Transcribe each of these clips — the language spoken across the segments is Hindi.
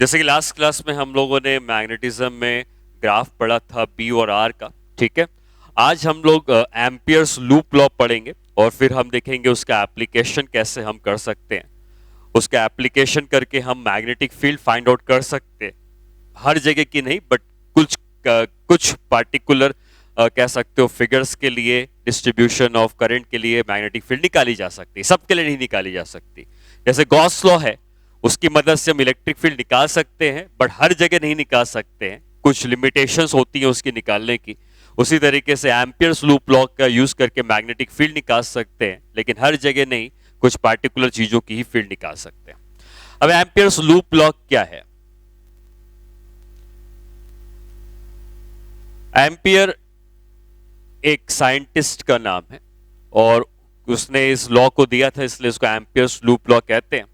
जैसे कि लास्ट क्लास में हम लोगों ने मैग्नेटिज्म में ग्राफ पढ़ा था बी और आर का। ठीक है, आज हम लोग एम्पियर्स लूप लॉ पढ़ेंगे और फिर हम देखेंगे उसका एप्लीकेशन कैसे हम कर सकते हैं। उसका एप्लीकेशन करके हम मैग्नेटिक फील्ड फाइंड आउट कर सकते हैं, हर जगह की नहीं बट कुछ पार्टिकुलर कह सकते हो फिगर्स के लिए, डिस्ट्रीब्यूशन ऑफ करंट के लिए मैग्नेटिक फील्ड निकाली जा सकती है, सबके लिए नहीं निकाली जा सकती। जैसे गॉस लॉ है, उसकी मदद से हम इलेक्ट्रिक फील्ड निकाल सकते हैं बट हर जगह नहीं निकाल सकते हैं, कुछ लिमिटेशंस होती हैं उसकी निकालने की। उसी तरीके से एम्पियर्स लूप लॉ का यूज करके मैग्नेटिक फील्ड निकाल सकते हैं, लेकिन हर जगह नहीं, कुछ पार्टिकुलर चीजों की ही फील्ड निकाल सकते हैं। अब एम्पियर्स लूप लॉ क्या है? एम्पियर एक साइंटिस्ट का नाम है और उसने इस लॉ को दिया था, इसलिए उसको एम्पियर्स लूप लॉ कहते हैं।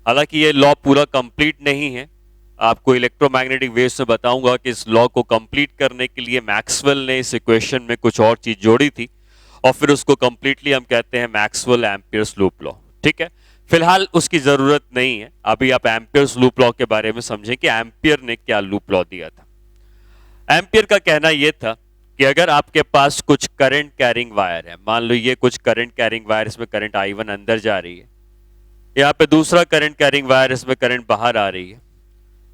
हालांकि ये लॉ पूरा कंप्लीट नहीं है, आपको इलेक्ट्रोमैग्नेटिक वेव्स में बताऊंगा कि इस लॉ को कंप्लीट करने के लिए मैक्सवेल ने इस इक्वेशन में कुछ और चीज जोड़ी थी और फिर उसको कंप्लीटली हम कहते हैं मैक्सवेल एम्पियर्स लूप लॉ। ठीक है, फिलहाल उसकी जरूरत नहीं है, अभी आप एम्पियर्स लूप लॉ के बारे में समझें कि एम्पियर ने क्या लूप लॉ दिया था। एम्पियर का कहना यह था कि अगर आपके पास कुछ करंट कैरिंग वायर है, मान लो ये कुछ करंट कैरिंग वायर, इसमें करंट I1 अंदर जा रही है, यहाँ पे दूसरा करंट कैरिंग वायर, इसमें करंट बाहर आ रही है,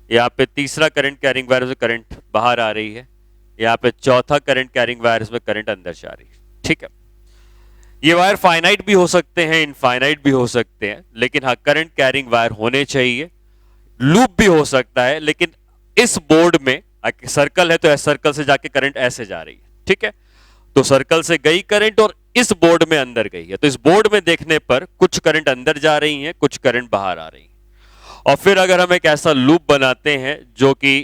यहाँ पे तीसरा करंट कैरिंग वायर, इसमें करंट बाहर आ रही है, यहाँ पे चौथा करंट कैरिंग वायर, इसमें करंट अंदर जा रही है। ठीक है, ये वायर फाइनाइट भी हो सकते हैं, इनफाइनाइट भी हो सकते हैं, लेकिन हाँ करंट कैरिंग वायर होने चाहिए। लूप भी हो सकता है, लेकिन इस बोर्ड में सर्कल है तो सर्कल से जाके करंट ऐसे जा रही है। ठीक है, तो सर्कल से गई करंट और इस बोर्ड में अंदर गई है, तो इस बोर्ड में देखने पर कुछ करंट अंदर जा रही है, कुछ करंट बाहर आ रही है। और फिर अगर हम एक ऐसा लूप बनाते हैं जो कि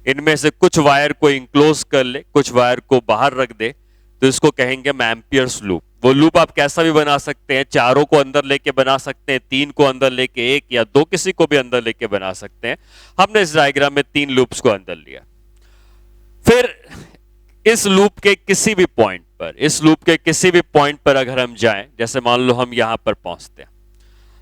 इनमें से कुछ वायर को इंक्लोज कर ले, कुछ वायर को बाहर रख दे, तो इसको कहेंगे हम एम्पियर्स लूप। वो लूप आप कैसा भी बना सकते हैं, चारों को अंदर लेके बना सकते हैं, तीन को अंदर लेके, एक या दो, किसी को भी अंदर लेके बना सकते हैं। हमने इस डायग्राम में तीन लूप्स को अंदर लिया। फिर इस लूप के किसी भी पॉइंट पर अगर हम जाएं, जैसे मान लो हम यहां पर पहुंचते हैं,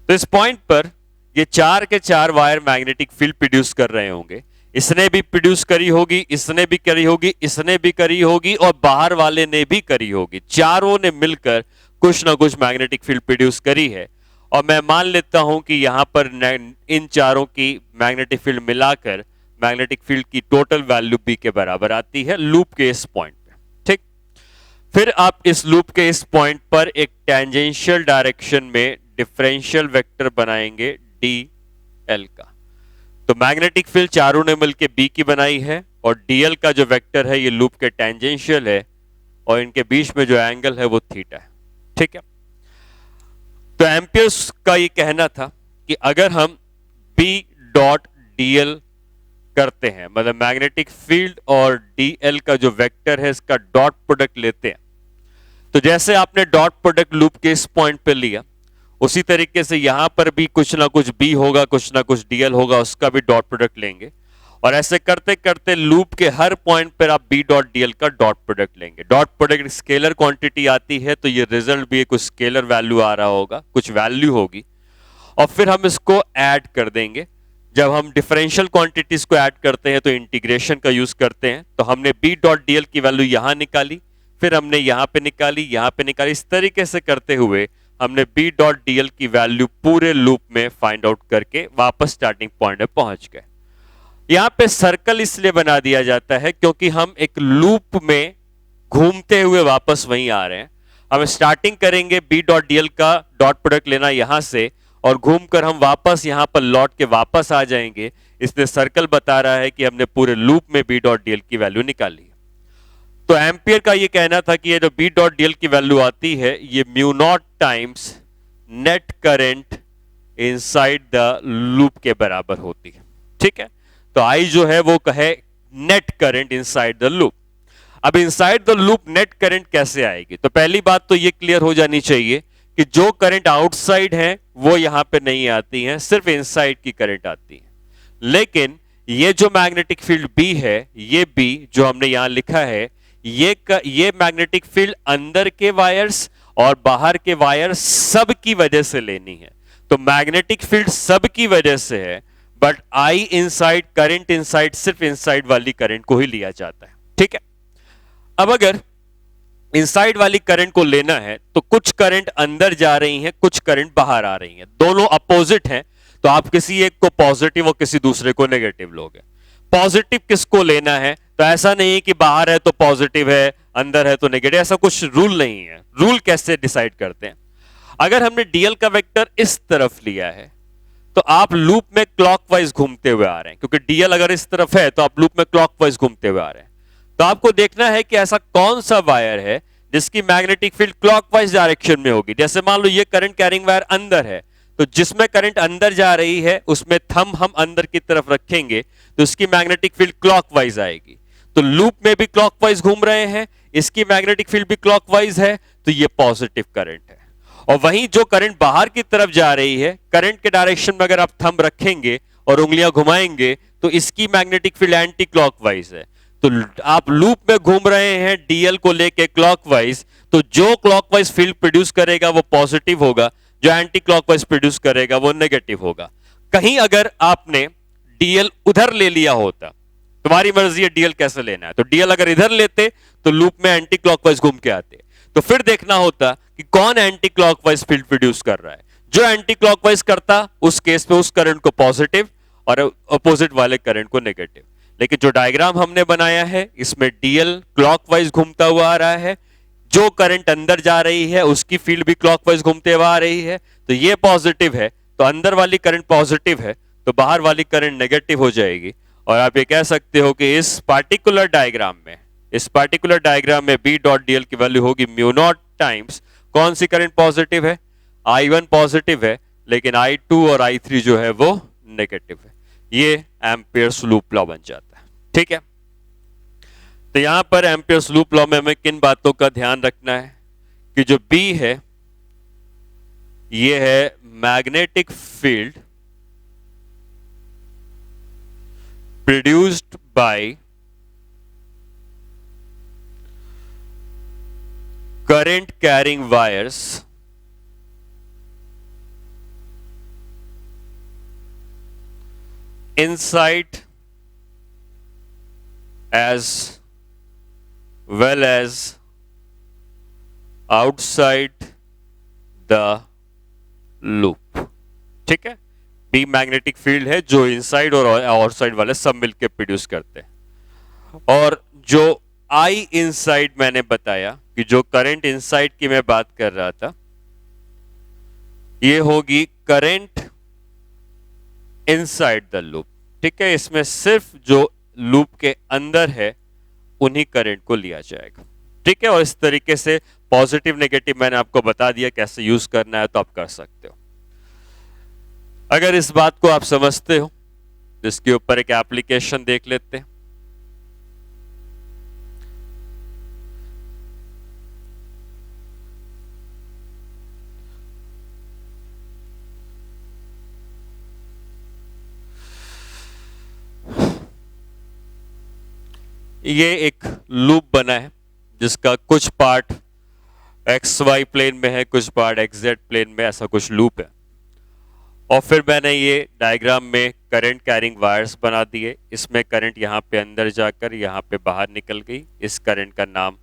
तो इस पॉइंट पर ये चार के चार वायर मैग्नेटिक फील्ड प्रोड्यूस कर रहे होंगे। इसने भी प्रोड्यूस करी होगी, इसने भी करी होगी, इसने भी करी होगी और बाहर वाले ने भी करी होगी। चारों ने मिलकर कुछ ना कुछ मैग्नेटिक फील्ड प्रोड्यूस करी है और मैं मान लेता हूं कि यहां पर इन चारों की मैग्नेटिक फील्ड मिलाकर मैग्नेटिक फील्ड की टोटल वैल्यू बी के बराबर आती है लूप के इस पॉइंट पे। ठीक, फिर आप इस लूप के इस पॉइंट पर एक टेंजेंशियल डायरेक्शन में डिफरेंशियल वेक्टर बनाएंगे डी एल का। तो मैग्नेटिक फील्ड चारों ने मिलकर बी की बनाई है और डीएल का जो वेक्टर है ये लूप के टेंजेंशियल है और इनके बीच में जो एंगल है वो थीटा है। ठीक है, तो एम्पियर्स का ये कहना था कि अगर हम बी डॉट डीएल करते हैं, मतलब मैग्नेटिक फील्ड और डीएल का जो वेक्टर है इसका डॉट प्रोडक्ट लेते हैं, तो जैसे आपने डॉट प्रोडक्ट लूप के इस पॉइंट पे लिया, उसी तरीके से यहां पर भी कुछ ना कुछ बी होगा, कुछ ना कुछ डीएल होगा, उसका भी डॉट प्रोडक्ट लेंगे और ऐसे करते करते लूप के हर पॉइंट पर आप बी डॉट डीएल का डॉट प्रोडक्ट लेंगे। डॉट प्रोडक्ट स्केलर क्वांटिटी आती है, तो ये रिजल्ट भी कुछ स्केलर वैल्यू आ रहा होगा, कुछ वैल्यू होगी और फिर हम इसको ऐड कर देंगे। जब हम डिफरेंशियल क्वांटिटीज को ऐड करते हैं तो इंटीग्रेशन का यूज करते हैं, तो हमने बी डॉट डीएल की वैल्यू यहां निकाली, फिर हमने यहां पे निकाली, यहां पे निकाली, इस तरीके से करते हुए हमने बी डॉट डीएल की वैल्यू पूरे लूप में फाइंड आउट करके वापस स्टार्टिंग पॉइंट पे पहुंच गए। यहां पे सर्कल इसलिए बना दिया जाता है क्योंकि हम एक लूप में घूमते हुए वापस वहीं आ रहे हैं। हम स्टार्टिंग करेंगे बी डॉट डीएल का डॉट प्रोडक्ट लेना यहां से और घूमकर हम वापस यहां पर लौट के वापस आ जाएंगे, इसलिए सर्कल बता रहा है कि हमने पूरे लूप में बी डॉट डीएल की वैल्यू निकाली। तो एम्पियर का ये कहना था कि ये जो बी डॉट डीएल की वैल्यू आती है ये mu not times net current inside the loop के बराबर होती है। ठीक है, तो आई जो है वो कहे net current inside the loop. अब inside the loop net current कैसे आएगी? तो पहली बात तो ये क्लियर हो जानी चाहिए कि जो करंट आउटसाइड है वो यहां पे नहीं आती है, सिर्फ इनसाइड की करंट आती है। लेकिन ये जो मैग्नेटिक फील्ड बी है, ये बी जो हमने यहां लिखा है, ये मैग्नेटिक फील्ड अंदर के वायर्स और बाहर के वायर सब की वजह से लेनी है। तो मैग्नेटिक फील्ड सब की वजह से है, but I inside, current inside, सिर्फ इनसाइड वाली करंट को ही लिया जाता है। ठीक है, अब अगर इनसाइड वाली करंट को लेना है तो कुछ करंट अंदर जा रही है, कुछ करंट बाहर आ रही है, दोनों अपोजिट हैं, तो आप किसी एक को पॉजिटिव और किसी दूसरे को नेगेटिव लोगे। पॉजिटिव किसको लेना है, तो ऐसा नहीं है कि बाहर है तो पॉजिटिव है, अंदर है तो नेगेटिव, ऐसा कुछ रूल नहीं है। रूल कैसे डिसाइड करते हैं, अगर हमने डीएल का वेक्टर इस तरफ लिया है तो आप लूप में क्लॉकवाइज घूमते हुए आ रहे हैं, क्योंकि डीएल अगर इस तरफ है तो आप लूप में क्लॉकवाइज घूमते हुए आ रहे हैं। तो आपको देखना है कि ऐसा कौन सा वायर है जिसकी मैग्नेटिक फील्ड क्लॉकवाइज डायरेक्शन में होगी। जैसे मान लो ये करंट कैरिंग वायर अंदर है, तो जिसमें करंट अंदर जा रही है उसमें थंब हम अंदर की तरफ रखेंगे तो उसकी मैग्नेटिक फील्ड क्लॉकवाइज आएगी। तो लूप में भी क्लॉकवाइज घूम रहे हैं, इसकी मैग्नेटिक फील्ड भी क्लॉकवाइज है, तो ये पॉजिटिव करंट है। और वहीं जो करंट बाहर की तरफ जा रही है, करंट के डायरेक्शन में अगर आप थंब रखेंगे और उंगलियां घुमाएंगे तो इसकी मैग्नेटिक फील्ड एंटी क्लॉकवाइज है। तो आप लूप में घूम रहे हैं डीएल को लेके क्लॉकवाइज, तो जो क्लॉकवाइज फील्ड प्रोड्यूस करेगा वो पॉजिटिव होगा, जो एंटी क्लॉकवाइज प्रोड्यूस करेगा वो नेगेटिव होगा। कहीं अगर आपने डीएल उधर ले लिया होता, तुम्हारी मर्जी है डीएल कैसे लेना है, तो डीएल अगर इधर लेते तो लूप में एंटी क्लॉकवाइज घूम के आते, तो फिर देखना होता कि कौन एंटी क्लॉकवाइज फील्ड प्रोड्यूस कर रहा है। जो एंटी क्लॉकवाइज करता उस केस में उस करंट को पॉजिटिव और अपोजिट वाले करंट को नेगेटिव। लेकिन जो डायग्राम हमने बनाया है इसमें डीएल क्लॉकवाइज घूमता हुआ आ रहा है, जो करंट अंदर जा रही है उसकी फील्ड भी क्लॉकवाइज घूमते हुए आ रही है, तो ये पॉजिटिव है, तो अंदर वाली करंट पॉजिटिव है, तो बाहर वाली करंट नेगेटिव हो जाएगी। और आप ये कह सकते हो कि इस पार्टिकुलर डायग्राम में बी डॉट डीएल की वैल्यू होगी म्यू नॉट टाइम्स कौन सी करंट पॉजिटिव है, I1 पॉजिटिव है, लेकिन I2 और I3 जो है वो नेगेटिव है। ये एम्पियर्स लूप लॉ बन जाता है। ठीक है, तो यहां पर एम्पियर्स लूप लॉ में हमें किन बातों का ध्यान रखना है कि जो B है ये है magnetic field produced by current carrying wires inside as well as outside the loop। ठीक है, बी मैग्नेटिक फील्ड है जो इनसाइड और आउटसाइड वाले सब मिलकर प्रोड्यूस करते हैं। और जो आई इनसाइड मैंने बताया कि जो करंट इनसाइड की मैं बात कर रहा था, ये होगी करंट इनसाइड द लूप। ठीक है, इसमें सिर्फ जो लूप के अंदर है उन्हीं करंट को लिया जाएगा। ठीक है, और इस तरीके से पॉजिटिव नेगेटिव मैंने आपको बता दिया कैसे यूज करना है, तो आप कर सकते हो। अगर इस बात को आप समझते हो तो इसके ऊपर एक एप्लीकेशन देख लेते हैं। ये एक लूप बना है जिसका कुछ पार्ट एक्स वाई प्लेन में है, कुछ पार्ट एक्स जेड प्लेन में, ऐसा कुछ लूप है। और फिर मैंने ये डायग्राम में करंट कैरिंग वायर्स बना दिए, इसमें करंट यहाँ पे अंदर जाकर यहाँ पे बाहर निकल गई, इस करंट का नाम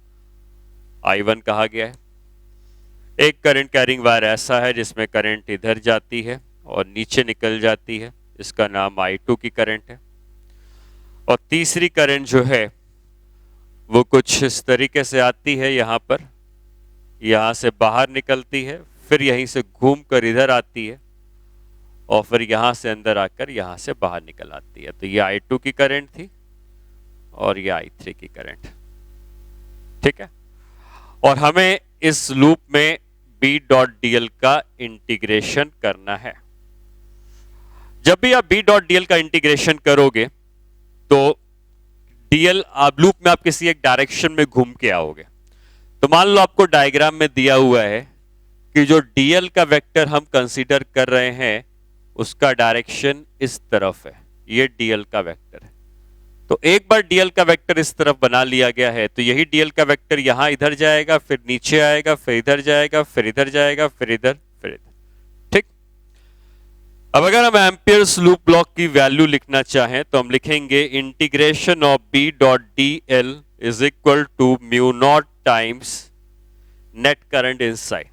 I1 कहा गया है। एक करंट कैरिंग वायर ऐसा है जिसमें करंट इधर जाती है और नीचे निकल जाती है, इसका नाम I2 की करंट है। और तीसरी करंट जो है वो कुछ इस तरीके से आती है, यहाँ पर, यहाँ से बाहर निकलती है, फिर यहीं से घूम कर इधर आती है और फिर यहाँ से अंदर आकर यहाँ से बाहर निकल आती है। तो ये I2 की करंट थी और ये I3 की करंट। ठीक है, और हमें इस लूप में B डॉट DL का इंटीग्रेशन करना है। जब भी आप B डॉट DL का इंटीग्रेशन करोगे तो डीएल आप लूप में आप किसी एक डायरेक्शन में घूम के आओगे। तो मान लो आपको डायग्राम में दिया हुआ है कि जो डीएल का वेक्टर हम कंसीडर कर रहे हैं उसका डायरेक्शन इस तरफ है, ये डीएल का वेक्टर है। तो एक बार डीएल का वेक्टर इस तरफ बना लिया गया है तो यही डीएल का वेक्टर यहां इधर जाएगा, फिर नीचे आएगा, फिर इधर जाएगा, फिर इधर जाएगा, फिर इधर, फिर इधर। ठीक, अब अगर हम एम्पियर्स लूप ब्लॉक की वैल्यू लिखना चाहें तो हम लिखेंगे integration of B dot D L is equal to mu not times net current inside.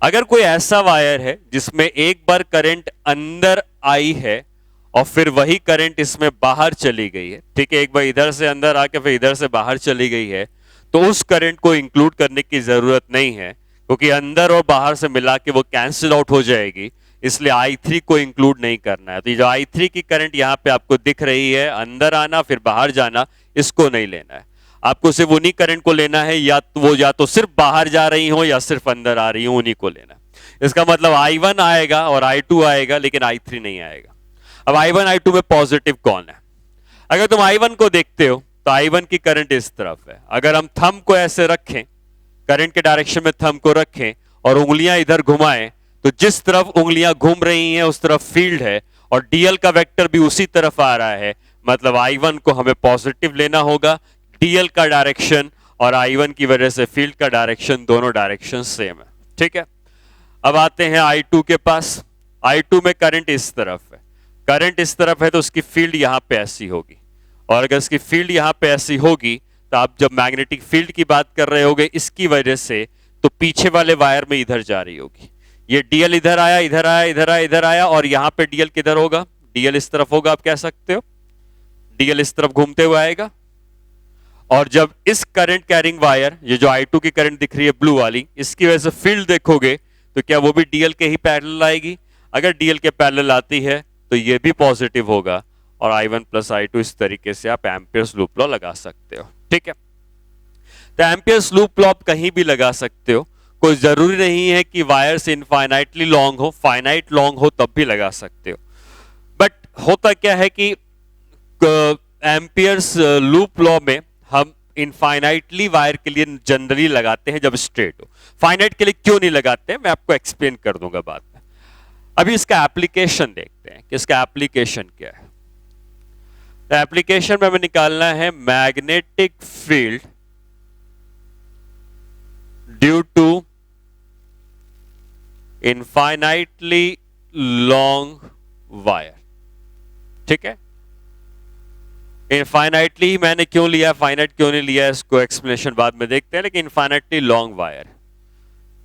अगर कोई ऐसा वायर है जिसमें एक बार करंट अंदर आई है और फिर वही करंट इसमें बाहर चली गई है, ठीक है, एक बार इधर से अंदर आके फिर इधर से बाहर चली गई है, तो उस करंट को इंक्लूड करने की जरूरत नहीं है, क्योंकि अंदर और बाहर से मिला के वो कैंसिल आउट हो जाएगी, इसलिए I3 को इंक्लूड नहीं करना है। तो ये जो I3 की करंट यहां पे आपको दिख रही है, अंदर आना फिर बाहर जाना, इसको नहीं लेना है। आपको सिर्फ उन्हीं करंट को लेना है, या तो सिर्फ बाहर जा रही हो या सिर्फ अंदर आ रही हो, उन्हीं को लेना है। इसका मतलब I1 आएगा और I2 आएगा, लेकिन I3 नहीं आएगा। अब I1 I2 में पॉजिटिव कौन है? अगर तुम I1 को देखते हो तो I1 की करंट इस तरफ है। अगर हम थंब को ऐसे रखें, करंट के डायरेक्शन में थंब को रखें और उंगलियां इधर घुमाएं, तो जिस तरफ उंगलियां घूम रही हैं उस तरफ फील्ड है और डीएल का वेक्टर भी उसी तरफ आ रहा है, मतलब I1 को हमें पॉजिटिव लेना होगा। डीएल का डायरेक्शन और I1 की वजह से फील्ड का डायरेक्शन, दोनों डायरेक्शन सेम है, ठीक है। अब आते हैं I2 के पास। I2 में करंट इस तरफ है, करंट इस तरफ है तो उसकी फील्ड यहां पे ऐसी होगी, और अगर इसकी फील्ड यहां पे ऐसी होगी तो आप जब मैग्नेटिक फील्ड की बात कर रहे होगे इसकी वजह से, तो पीछे वाले वायर में इधर जा रही होगी। ये डीएल इधर आया, इधर आया, इधर आया, इधर आया, और यहां पे डीएल किधर होगा? डीएल इस तरफ होगा, आप कह सकते हो डीएल इस तरफ घूमते हुए आएगा। और जब इस करंट कैरिंग वायर, ये जो I2 की करंट दिख रही है ब्लू वाली, इसकी वजह से फील्ड देखोगे तो क्या वो भी डीएल के ही पैरेलल आएगी? अगर डीएल के पैरेलल आती है तो ये भी पॉजिटिव होगा, और I1 प्लस I2 इस तरीके से आप एम्पियर्स लूप लॉ लगा सकते हो, ठीक है। तो एम्पियर्स लूप लॉ कहीं भी लगा सकते हो, कोई जरूरी नहीं है कि वायर्स इनफाइनाइटली लॉन्ग हो, फाइनाइट लॉन्ग हो तब भी लगा सकते हो। बट होता क्या है कि एम्पियर्स लूप लॉ में हम इनफाइनाइटली वायर के लिए जनरली लगाते हैं जब स्ट्रेट हो। फाइनाइट के लिए क्यों नहीं लगाते हैं मैं आपको एक्सप्लेन कर दूंगा बाद में। अभी इसका एप्लीकेशन देखते हैं कि इसका एप्लीकेशन क्या है। तो एप्लीकेशन में हमें निकालना है magnetic field due to infinitely long wire, ठीक है। इनफाइनाइटली ही मैंने क्यों लिया, फाइनाइट क्यों नहीं लिया, इसको एक्सप्लेनेशन बाद में देखते हैं, लेकिन इनफाइनाइटली लॉन्ग वायर।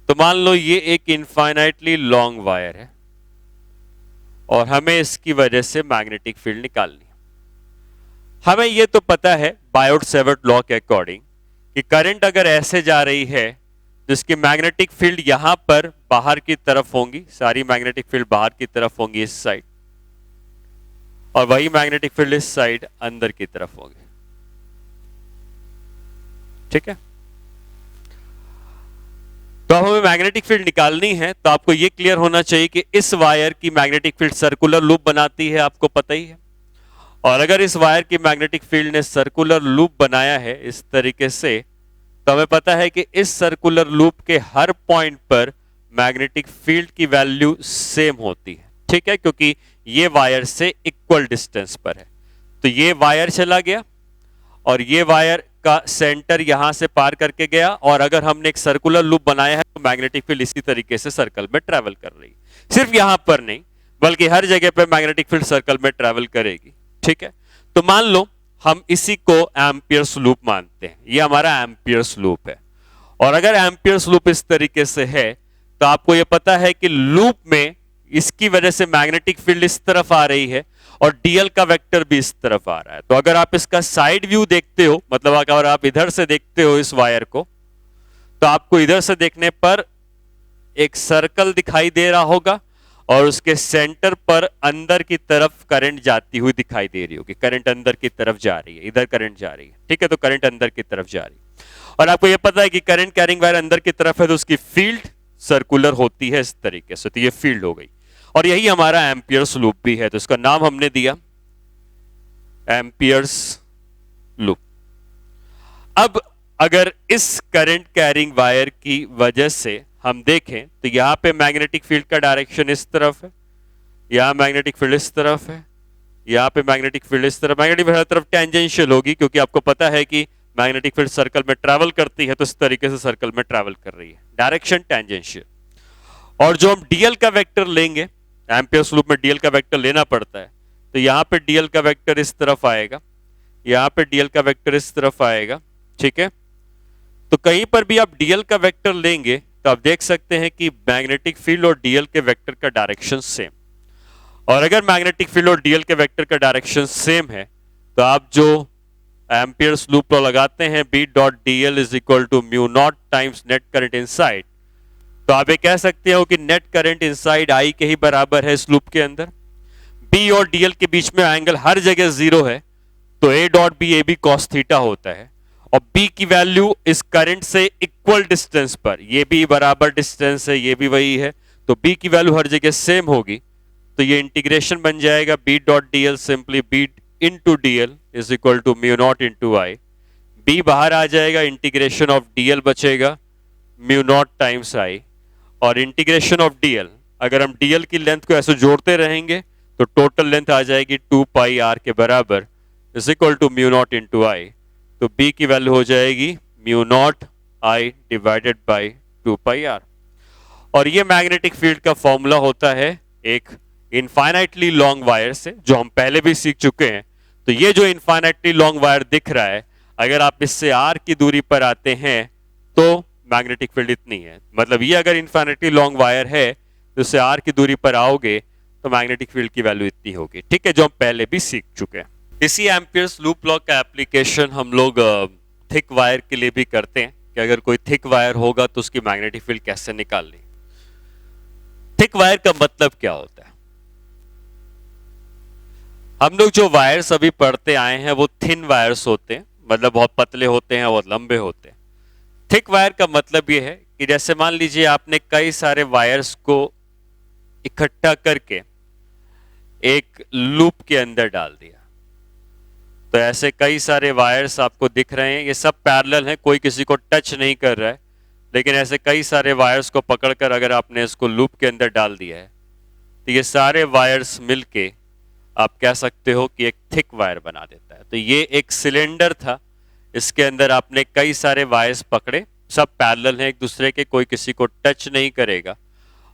तो मान लो ये एक इनफाइनाइटली लॉन्ग वायर है और हमें इसकी वजह से मैग्नेटिक फील्ड निकालनी है। हमें ये तो पता है बायोट-सेवर्ट लॉ के अकॉर्डिंग कि करंट अगर ऐसे जा रही है तो इसकी मैग्नेटिक फील्ड यहां पर बाहर की तरफ होंगी, सारी मैग्नेटिक फील्ड बाहर की तरफ होंगी इस साइड, और वही मैग्नेटिक फील्ड इस साइड अंदर की तरफ होगी, ठीक है। तो अब हमें मैग्नेटिक फील्ड निकालनी है, तो आपको यह क्लियर होना चाहिए कि इस वायर की मैग्नेटिक फील्ड सर्कुलर लूप बनाती है, आपको पता ही है। और अगर इस वायर की मैग्नेटिक फील्ड ने सर्कुलर लूप बनाया है इस तरीके से, तो हमें पता है कि इस सर्कुलर लूप के हर पॉइंट पर मैग्नेटिक फील्ड की वैल्यू सेम होती है, ठीक है, क्योंकि ये वायर से इक्वल डिस्टेंस पर है। तो ये वायर चला गया और ये वायर का सेंटर यहां से पार करके गया, और अगर हमने एक सर्कुलर लूप बनाया है तो मैग्नेटिक फील्ड इसी तरीके से सर्कल में ट्रेवल कर रही है। सिर्फ यहां पर नहीं बल्कि हर जगह पर मैग्नेटिक फील्ड सर्कल में ट्रेवल करेगी, ठीक है। तो मान लो हम इसी को एम्पियर्स लूप मानते हैं, ये हमारा एम्पियर्स लूप है। और अगर एम्पियर्स लूप इस तरीके से है तो आपको यह पता है कि लूप में इसकी वजह से मैग्नेटिक फील्ड इस तरफ आ रही है और डीएल का वेक्टर भी इस तरफ आ रहा है। तो अगर आप इसका साइड व्यू देखते हो, मतलब अगर आप इधर से देखते हो इस वायर को, तो आपको इधर से देखने पर एक सर्कल दिखाई दे रहा होगा और उसके सेंटर पर अंदर की तरफ करंट जाती हुई दिखाई दे रही होगी। करंट अंदर की तरफ जा रही है, इधर करंट जा रही है, ठीक है। तो करंट अंदर की तरफ जा रही है और आपको यह पता है कि करंट कैरिंग वायर अंदर की तरफ है तो उसकी फील्ड सर्कुलर होती है इस तरीके से, तो ये फील्ड हो गई। और यही हमारा एम्पियर्स लूप भी है, तो इसका नाम हमने दिया एम्पियर्स लूप। अब अगर इस करंट कैरिंग वायर की वजह से हम देखें तो यहां पे मैग्नेटिक फील्ड का डायरेक्शन इस तरफ है, यहां मैग्नेटिक फील्ड इस तरफ है, यहां पे मैग्नेटिक फील्ड इस तरफ, मैग्नेटिक फील्ड हर तरफ टेंजेंशियल होगी क्योंकि आपको पता है कि मैग्नेटिक फील्ड सर्कल में ट्रैवल करती है, तो इस तरीके से सर्कल में ट्रैवल कर रही है, डायरेक्शन टेंजेंशियल। और जो हम डीएल का वेक्टर लेंगे एम्पियर्स लूप में डीएल का वेक्टर लेना पड़ता है। तो यहाँ पे डीएल का वेक्टर इस तरफ आएगा, यहाँ पे डीएल का वेक्टर इस तरफ आएगा, ठीक है। तो कहीं पर भी आप डीएल का वेक्टर लेंगे तो आप देख सकते हैं कि मैग्नेटिक फील्ड और डीएल के वेक्टर का डायरेक्शन सेम। और अगर मैग्नेटिक फील्ड और डीएल के वेक्टर का डायरेक्शन सेम है तो आप जो एम्पियर्स लूप लॉ लगाते हैं B dot D L is equal to mu not times net current inside, तो आप ये कह सकते हो कि नेट करंट इनसाइड आई के ही बराबर है इस लूप के अंदर। बी और डीएल के बीच में एंगल हर जगह जीरो है तो A dot B A B cos theta होता है, और बी की वैल्यू इस करंट से इक्वल डिस्टेंस पर, ये भी बराबर डिस्टेंस है, ये भी वही है, तो बी की वैल्यू हर जगह सेम होगी। तो ये इंटीग्रेशन बन जाएगा B dot D L simply B into D L is equal to mu not into I. B बाहर आ जाएगा, इंटीग्रेशन ऑफ डी एल बचेगा म्यू नॉट टाइम्स आई, और इंटीग्रेशन ऑफ डी एल, अगर हम डी एल की लेंथ को ऐसे जोड़ते रहेंगे तो टोटल लेंथ आ जाएगी 2 पाई आर के बराबर is equal to mu not into I. तो बी की वैल्यू हो जाएगी mu not I divided by 2 pi R. और ये मैग्नेटिक फील्ड का फॉर्मूला होता है एक इनफाइनाइटली लॉन्ग वायर से, जो हम पहले भी सीख चुके हैं। तो ये जो इनफाइनाइटली लॉन्ग वायर दिख रहा है, अगर आप इससे आर की दूरी पर आते हैं तो मैग्नेटिक फील्ड इतनी है, मतलब ये अगर इनफाइनाइटली लॉन्ग वायर है तो इससे आर की दूरी पर आओगे तो मैग्नेटिक फील्ड की वैल्यू इतनी होगी, ठीक है, जो हम पहले भी सीख चुके हैं। इसी एम्पियर्स लूप लॉ का एप्लीकेशन हम लोग थिक वायर के लिए भी करते हैं कि अगर कोई थिक वायर होगा तो उसकी मैग्नेटिक फील्ड कैसे निकालनी। थिक वायर का मतलब क्या होता है? हम लोग जो वायर्स अभी पढ़ते आए हैं वो थिन वायर्स होते हैं, मतलब बहुत पतले होते हैं, बहुत लंबे होते हैं। थिक वायर का मतलब ये है कि जैसे मान लीजिए आपने कई सारे वायर्स को इकट्ठा करके एक लूप के अंदर डाल दिया, तो ऐसे कई सारे वायर्स आपको दिख रहे हैं, ये सब पैरेलल हैं, कोई किसी को टच नहीं कर रहा है, लेकिन ऐसे कई सारे वायर्स को पकड़कर अगर आपने इसको लूप के अंदर डाल दिया है तो ये सारे वायर्स मिलके आप कह सकते हो कि एक थिक वायर बना देता है। तो ये एक सिलेंडर था, इसके अंदर आपने कई सारे वायर्स पकड़े, सब पैरेलल हैं एक दूसरे के, कोई किसी को टच नहीं करेगा,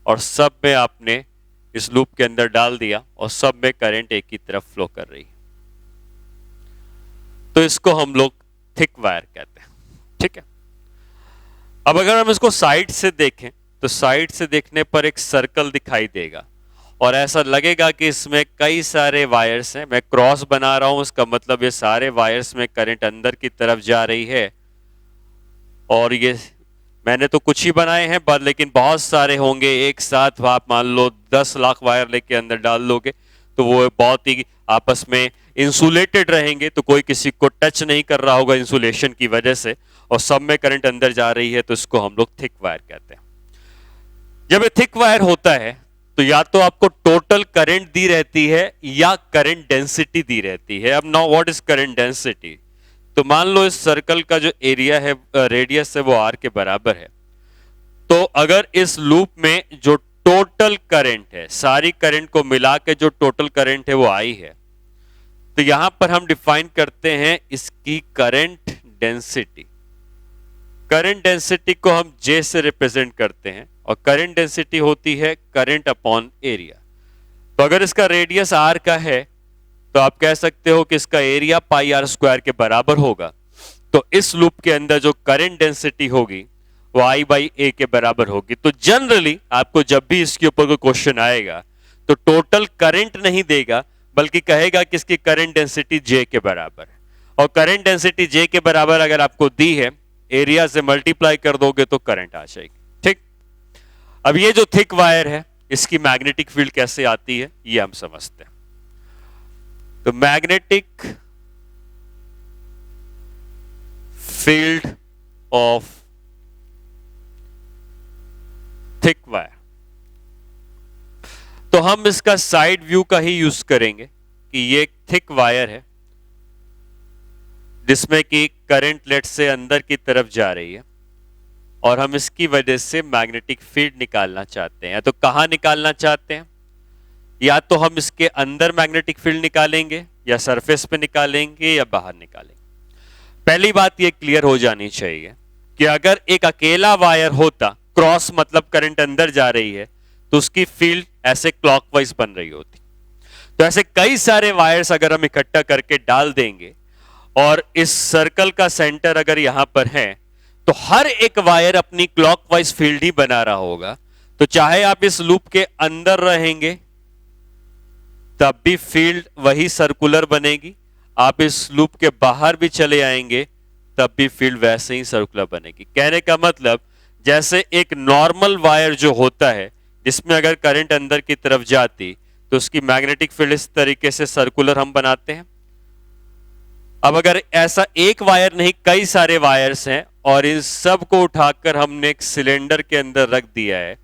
और सब में आपने इस लूप के अंदर डाल दिया और सब में करंट एक ही तरफ फ्लो कर रही है। तो इसको हम लोग थिक वायर कहते हैं, ठीक है। अब अगर हम इसको साइड से देखें तो साइड से देखने पर एक सर्कल दिखाई देगा और ऐसा लगेगा कि इसमें कई सारे वायर्स हैं। मैं क्रॉस बना रहा हूं, इसका मतलब ये सारे वायर्स में करंट अंदर की तरफ जा रही है, और ये मैंने तो कुछ ही बनाए हैं पर लेकिन बहुत सारे होंगे एक साथ। आप मान लो 10 लाख वायर लेके अंदर डाल लोगे तो वो बहुत ही आपस में इंसुलेटेड रहेंगे, तो कोई किसी को टच नहीं कर रहा होगा इंसुलेशन की वजह से, और सब में करंट अंदर जा रही है, तो इसको हम लोग थिक वायर कहते हैं। जब ये थिक वायर होता है तो या तो आपको टोटल करंट दी रहती है या करंट डेंसिटी दी रहती है। अब now what is current density? तो मान लो इस सर्कल का जो एरिया है, रेडियस है, वो आर के बराबर है। तो अगर इस लूप में जो टोटल करंट है, सारी करंट को मिला के जो टोटल करंट है वो आई है, तो यहां पर हम डिफाइन करते हैं इसकी करंट डेंसिटी। करंट डेंसिटी को हम J से रिप्रेजेंट करते हैं, और करंट डेंसिटी होती है करंट अपॉन एरिया। तो अगर इसका रेडियस r का है तो आप कह सकते हो कि इसका एरिया पाई आर स्क्वायर के बराबर होगा। तो इस लूप के अंदर जो करंट डेंसिटी होगी वो I बाई ए के बराबर होगी। तो जनरली आपको जब भी इसके ऊपर कोई क्वेश्चन आएगा तो टोटल करंट नहीं देगा, बल्कि कहेगा कि इसकी करंट डेंसिटी J के बराबर है, और करंट डेंसिटी J के बराबर अगर आपको दी है, एरिया से मल्टीप्लाई कर दोगे तो करंट आ जाएगी, ठीक। अब ये जो थिक वायर है इसकी मैग्नेटिक फील्ड कैसे आती है ये हम समझते हैं। तो magnetic field of thick wire, तो हम इसका साइड व्यू का ही यूज करेंगे कि ये एक थिक वायर है जिसमें कि करंट लेट से अंदर की तरफ जा रही है, और हम इसकी वजह से मैग्नेटिक फील्ड निकालना चाहते हैं। तो कहां निकालना चाहते हैं? या तो हम इसके अंदर मैग्नेटिक फील्ड निकालेंगे, या सरफेस पे निकालेंगे, या बाहर निकालेंगे। पहली बात ये क्लियर हो जानी चाहिए कि अगर एक अकेला वायर होता, क्रॉस मतलब करंट अंदर जा रही है, तो उसकी फील्ड ऐसे क्लॉकवाइज बन रही होती। तो ऐसे कई सारे वायर्स अगर हम इकट्ठा करके डाल देंगे और इस सर्कल का सेंटर अगर यहां पर है, तो हर एक वायर अपनी क्लॉकवाइज फील्ड ही बना रहा होगा। तो चाहे आप इस लूप के अंदर रहेंगे तब भी फील्ड वही सर्कुलर बनेगी, आप इस लूप के बाहर भी चले आएंगे तब भी फील्ड वैसे ही सर्कुलर बनेगी। कहने का मतलब जैसे एक नॉर्मल वायर जो होता है जिसमें अगर करंट अंदर की तरफ जाती तो उसकी मैग्नेटिक फील्ड इस तरीके से सर्कुलर हम बनाते हैं। अब अगर ऐसा एक वायर नहीं कई सारे वायर्स हैं और इन सब को उठाकर हमने एक सिलेंडर के अंदर रख दिया है,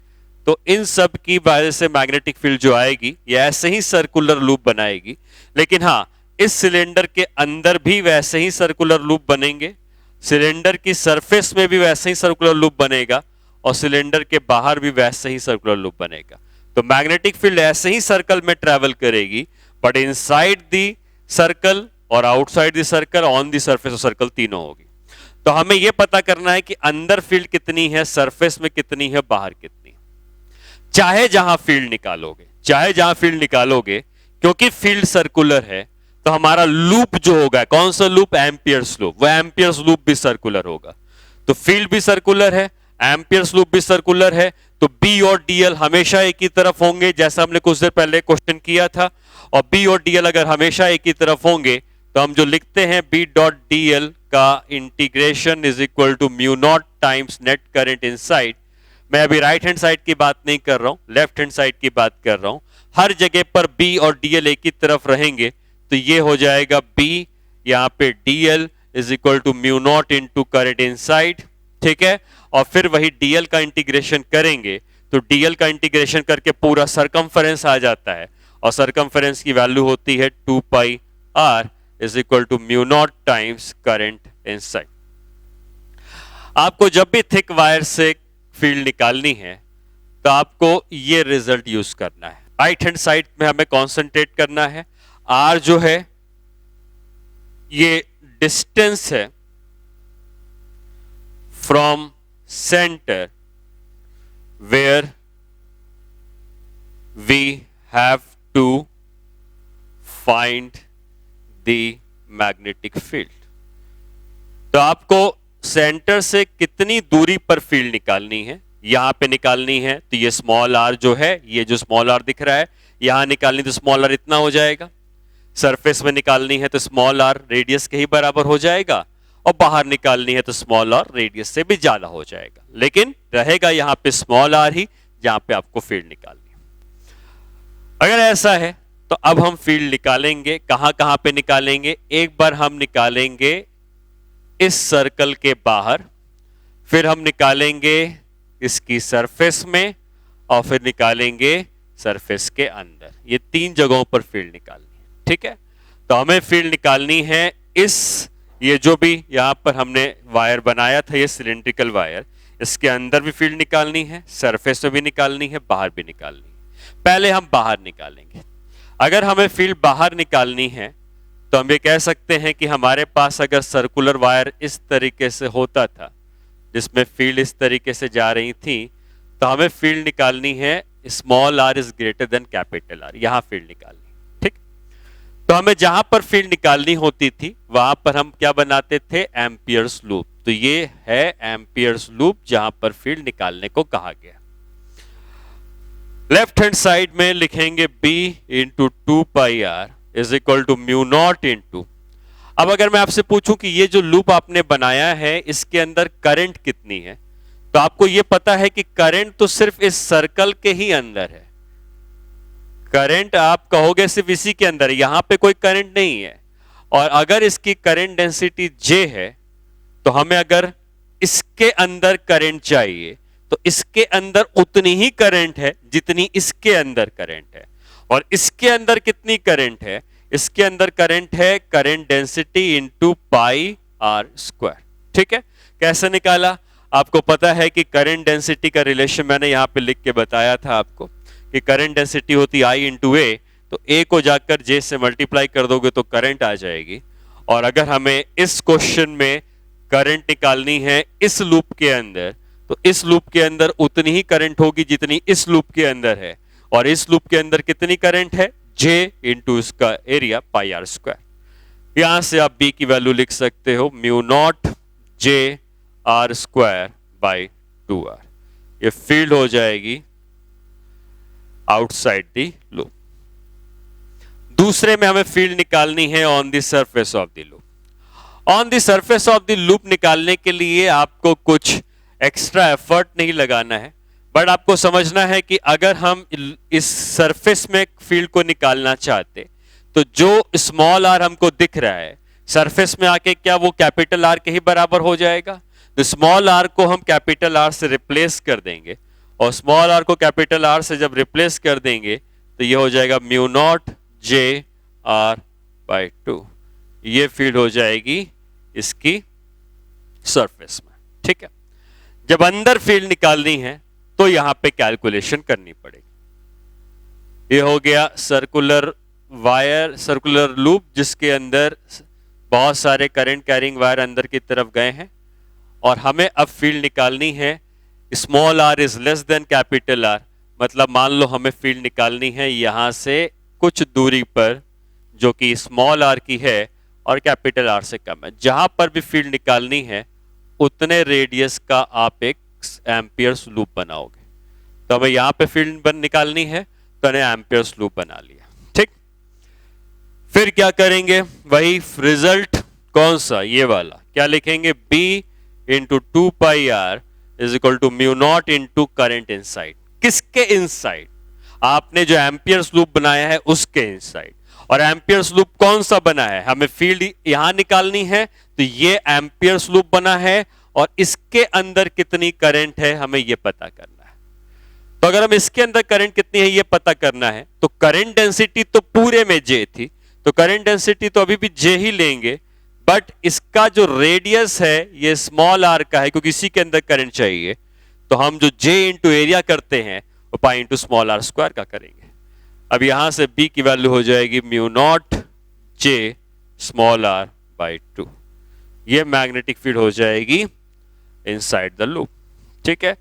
तो इन सब की वजह से मैग्नेटिक फील्ड जो आएगी ये ऐसे ही सर्कुलर लूप बनाएगी। लेकिन हाँ, इस सिलेंडर के अंदर भी वैसे ही सर्कुलर लूप बनेंगे, सिलेंडर की सरफेस में भी वैसे ही सर्कुलर लूप बनेगा और सिलेंडर के बाहर भी वैसे ही सर्कुलर लूप बनेगा। तो मैग्नेटिक फील्ड ऐसे ही सर्कल में ट्रेवल करेगी, बट इनसाइड दी सर्कल और outside the circle, on the surface of circle तीनों होगी। तो हमें यह पता करना है कि अंदर फील्ड कितनी है, सरफेस में कितनी है, बाहर कितनी है। चाहे जहां फील्ड निकालोगे, क्योंकि फील्ड सर्कुलर है तो हमारा लूप जो होगा, कौन सा लूप, एम्पियर्स लूप, वह एम्पियर्स लूप भी सर्कुलर होगा। तो फील्ड भी सर्कुलर है, एम्पियर्स लूप भी सर्कुलर है, तो बी और डीएल हमेशा एक ही तरफ होंगे, जैसा हमने कुछ देर पहले क्वेश्चन किया था। और बी और डीएल अगर हमेशा एक ही तरफ होंगे तो हम जो लिखते हैं बी डॉट डीएल का integration is equal to mu not times net current inside. मैं अभी राइट हैंड साइड की बात नहीं कर रहा हूं, लेफ्ट हैंड साइड की बात कर रहा हूं। हर जगह पर बी और डीएल एक ही तरफ रहेंगे तो ये हो जाएगा बी, यहां पे DL is equal to mu not into current inside, ठीक है। और फिर वही डीएल का इंटीग्रेशन करेंगे तो डीएल का इंटीग्रेशन करके पूरा सरकमफेरेंस आ जाता है और सरकमफेरेंस की वैल्यू होती है 2 pi R is equal to mu not times current inside. आपको जब भी थिक वायर से फील्ड निकालनी है तो आपको ये रिजल्ट यूज करना है। राइट हैंड साइड में हमें कॉन्सेंट्रेट करना है। आर जो है ये डिस्टेंस है from centre where we have to find the magnetic field. तो आपको सेंटर से कितनी दूरी पर फील्ड निकालनी है, यहां पे निकालनी है। तो ये स्मॉल आर जो है, ये जो स्मॉल आर दिख रहा है, यहां निकालनी तो स्मॉल आर इतना हो जाएगा। सरफेस में निकालनी है तो स्मॉल आर रेडियस के ही बराबर हो जाएगा, और बाहर निकालनी है तो स्मॉल आर रेडियस से भी ज्यादा हो जाएगा। लेकिन रहेगा यहां पे स्मॉल आर ही जहां पे आपको फील्ड निकालनी है। अगर ऐसा है तो अब हम फील्ड निकालेंगे। कहां कहां पे निकालेंगे? एक बार हम निकालेंगे इस सर्कल के बाहर, फिर हम निकालेंगे इसकी सरफेस में, और फिर निकालेंगे सरफेस के अंदर। ये 3 जगहों पर फील्ड निकालनी है, ठीक है। तो हमें फील्ड निकालनी है इस, ये जो भी यहां पर हमने वायर बनाया था, ये सिलेंड्रिकल वायर, इसके अंदर भी फील्ड निकालनी है, सरफेस में भी निकालनी है, बाहर भी निकालनी है। पहले हम बाहर निकालेंगे। अगर हमें फील्ड बाहर निकालनी है तो हम ये कह सकते हैं कि हमारे पास अगर सर्कुलर वायर इस तरीके से होता था जिसमें फील्ड इस तरीके से जा रही थी, तो हमें फील्ड निकालनी है small R is greater than capital R, यहां फील्ड निकालनी, ठीक। तो हमें जहां पर फील्ड निकालनी होती थी वहां पर हम क्या बनाते थे? Amperes loop. तो ये है एम्पियर्स लूप जहां पर फील्ड निकालने को कहा गया। लेफ्ट हैंड साइड में लिखेंगे B into 2 pi R is equal to mu not into. अब अगर मैं आपसे पूछूं कि ये जो लूप आपने बनाया है इसके अंदर करंट कितनी है, तो आपको ये पता है कि करंट तो सिर्फ इस सर्कल के ही अंदर है। करंट आप कहोगे सिर्फ इसी के अंदर है, यहां पे कोई करंट नहीं है। और अगर इसकी करंट डेंसिटी J है तो हमें अगर इसके अंदर करंट चाहिए तो इसके अंदर उतनी ही करंट है जितनी इसके अंदर करंट है। और इसके अंदर कितनी करंट है? इसके अंदर करंट है current density into pi R square, ठीक है। कैसे निकाला? आपको पता है कि करंट डेंसिटी का रिलेशन मैंने यहां पे लिख के बताया था आपको कि करंट डेंसिटी होती I इंटू ए, तो ए को जाकर जे से मल्टीप्लाई कर दोगे तो करंट आ जाएगी। और अगर हमें इस क्वेश्चन में करंट निकालनी है इस लूप के अंदर, तो इस लूप के अंदर उतनी ही करंट होगी जितनी इस लूप के अंदर है, और इस लूप के अंदर कितनी करंट है, J इंटू इसका एरिया पाई आर स्क्वायर। यहां से आप B की वैल्यू लिख सकते हो mu not J R square by 2R। ये फील्ड हो जाएगी आउटसाइड द लूप। दूसरे में हमें फील्ड निकालनी है on the surface of the loop. On the surface of the loop निकालने के लिए आपको कुछ एक्स्ट्रा एफर्ट नहीं लगाना है, बट आपको समझना है कि अगर हम इस सरफेस में फील्ड को निकालना चाहते तो जो स्मॉल आर हमको दिख रहा है सरफेस में आके, क्या वो कैपिटल आर के ही बराबर हो जाएगा? तो स्मॉल आर को हम कैपिटल आर से रिप्लेस कर देंगे, और स्मॉल आर को कैपिटल आर से जब रिप्लेस कर देंगे तो ये हो जाएगा mu not J R by 2। ये फील्ड हो जाएगी इसकी सरफेस में, ठीक है। जब अंदर फील्ड निकालनी है तो यहां पे कैलकुलेशन करनी पड़ेगी। ये हो गया सर्कुलर वायर, सर्कुलर लूप जिसके अंदर बहुत सारे करंट कैरिंग वायर अंदर की तरफ गए हैं, और हमें अब फील्ड निकालनी है small R is less than capital R. मतलब मान लो हमें फील्ड निकालनी है यहां से कुछ दूरी पर जो कि स्मॉल आर की है और कैपिटल आर से कम है। जहां पर भी फील्ड निकालनी है उतने रेडियस का आप एक एम्पियर्स लूप बनाओगे। तो हमें यहां पे फील्ड निकालनी है तो हमने एम्पियर्स लूप बना लिया, ठीक। फिर क्या करेंगे, वही रिजल्ट कौन सा, ये वाला, क्या लिखेंगे, B into 2 pi R is equal to mu not into current inside. किसके इनसाइड? आपने जो एम्पियर्स लूप बनाया है उसके इनसाइड। और एम्पियर्स लूप कौन सा बना है, हमें फील्ड यहां निकालनी है तो ये एम्पियर्स लूप बना है, और इसके अंदर कितनी करंट है हमें ये पता करना है। तो अगर हम इसके अंदर करंट कितनी है ये पता करना है तो करंट डेंसिटी तो पूरे में J थी, तो करंट डेंसिटी तो अभी भी J ही लेंगे, बट इसका जो रेडियस है ये स्मॉल r का है क्योंकि इसी के अंदर करंट चाहिए। तो हम जो J इंटू एरिया करते हैं वो pi into small R square का करेंगे। अब यहां से B की वैल्यू हो जाएगी mu not J small r by 2। ये मैग्नेटिक फील्ड हो जाएगी इनसाइड द लूप, ठीक है।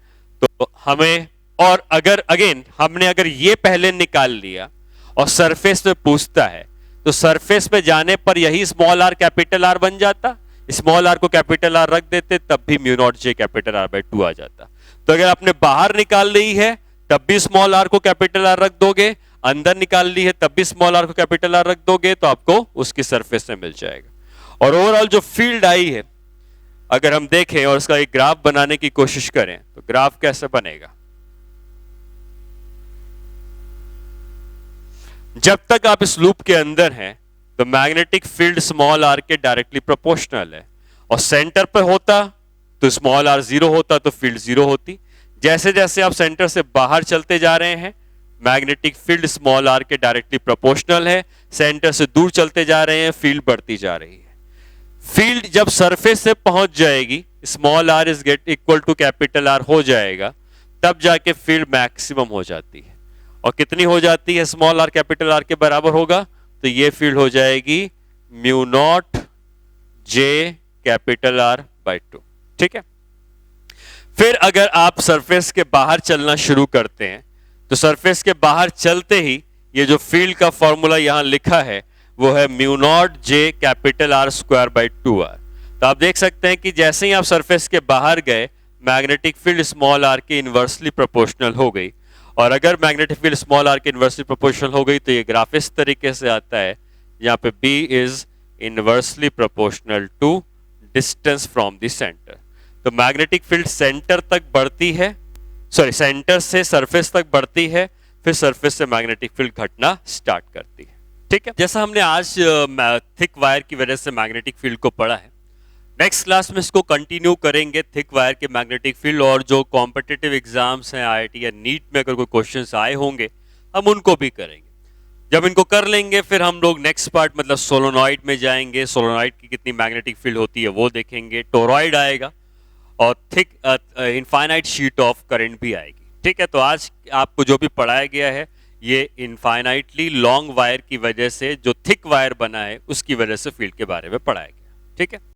तो हमें, और अगर अगेन हमने अगर ये पहले निकाल लिया और सरफेस में पूछता है तो सरफेस पे जाने पर यही स्मॉल आर कैपिटल आर बन जाता, स्मॉल आर को कैपिटल आर रख देते तब भी mu not J capital R by 2 आ जाता। तो अगर आपने बाहर निकाल ली है तब भी स्मॉल आर को कैपिटल आर रख दोगे, अंदर निकाल ली है तब भी स्मॉल आर को कैपिटल आर रख दोगे, तो आपको उसकी सरफेस में मिल जाएगा। और ओवरऑल जो फील्ड आई है अगर हम देखें और उसका एक ग्राफ बनाने की कोशिश करें तो ग्राफ कैसे बनेगा, जब तक आप इस लूप के अंदर हैं तो मैग्नेटिक फील्ड स्मॉल आर के डायरेक्टली प्रोपोर्शनल है, और सेंटर पर होता तो स्मॉल आर 0 होता तो फील्ड 0 होती। जैसे जैसे आप सेंटर से बाहर चलते जा रहे हैं मैग्नेटिक फील्ड स्मॉल आर के डायरेक्टली प्रोपोर्शनल है, सेंटर से दूर चलते जा रहे हैं फील्ड बढ़ती जा रही है। फील्ड जब सरफेस से पहुंच जाएगी small R is get equal to capital R हो जाएगा, तब जाके फील्ड मैक्सिमम हो जाती है। और कितनी हो जाती है, स्मॉल आर कैपिटल आर के बराबर होगा, तो ये फील्ड हो जाएगी mu not J capital R by 2, ठीक है। फिर अगर आप सरफेस के बाहर चलना शुरू करते हैं तो सरफेस के बाहर चलते ही ये जो फील्ड का फॉर्मूला यहां लिखा है वो है mu not J capital R square by 2R। तो आप देख सकते हैं कि जैसे ही आप सरफेस के बाहर गए मैग्नेटिक फील्ड स्मॉल आर के इनवर्सली प्रोपोर्शनल हो गई, और अगर मैग्नेटिक फील्ड स्मॉल आर के इनवर्सली प्रोपोर्शनल हो गई तो ये ग्राफ इस तरीके से आता है, यहाँ पे B is inversely proportional to distance from the centre. तो मैग्नेटिक फील्ड सेंटर तक बढ़ती है, सॉरी सेंटर से सरफेस तक बढ़ती है, फिर सरफेस से मैग्नेटिक फील्ड घटना स्टार्ट करती है, ठीक है। जैसा हमने आज थिक वायर की वजह से मैग्नेटिक फील्ड को पढ़ा है, नेक्स्ट क्लास में इसको कंटिन्यू करेंगे थिक वायर के मैग्नेटिक फील्ड, और जो कॉम्पिटिटिव एग्जाम्स हैं IIT या नीट में अगर कोई क्वेश्चंस आए होंगे हम उनको भी करेंगे। जब इनको कर लेंगे फिर हम लोग नेक्स्ट पार्ट मतलब सोलोनॉइड में जाएंगे, सोलोनॉइड की कितनी मैग्नेटिक फील्ड होती है वो देखेंगे, टोरॉइड आएगा और thick infinite sheet of current भी आएगी, ठीक है। तो आज आपको जो भी पढ़ाया गया है ये इनफाइनाइटली लॉन्ग वायर की वजह से जो थिक वायर बना है उसकी वजह से फील्ड के बारे में पढ़ाया गया, ठीक है।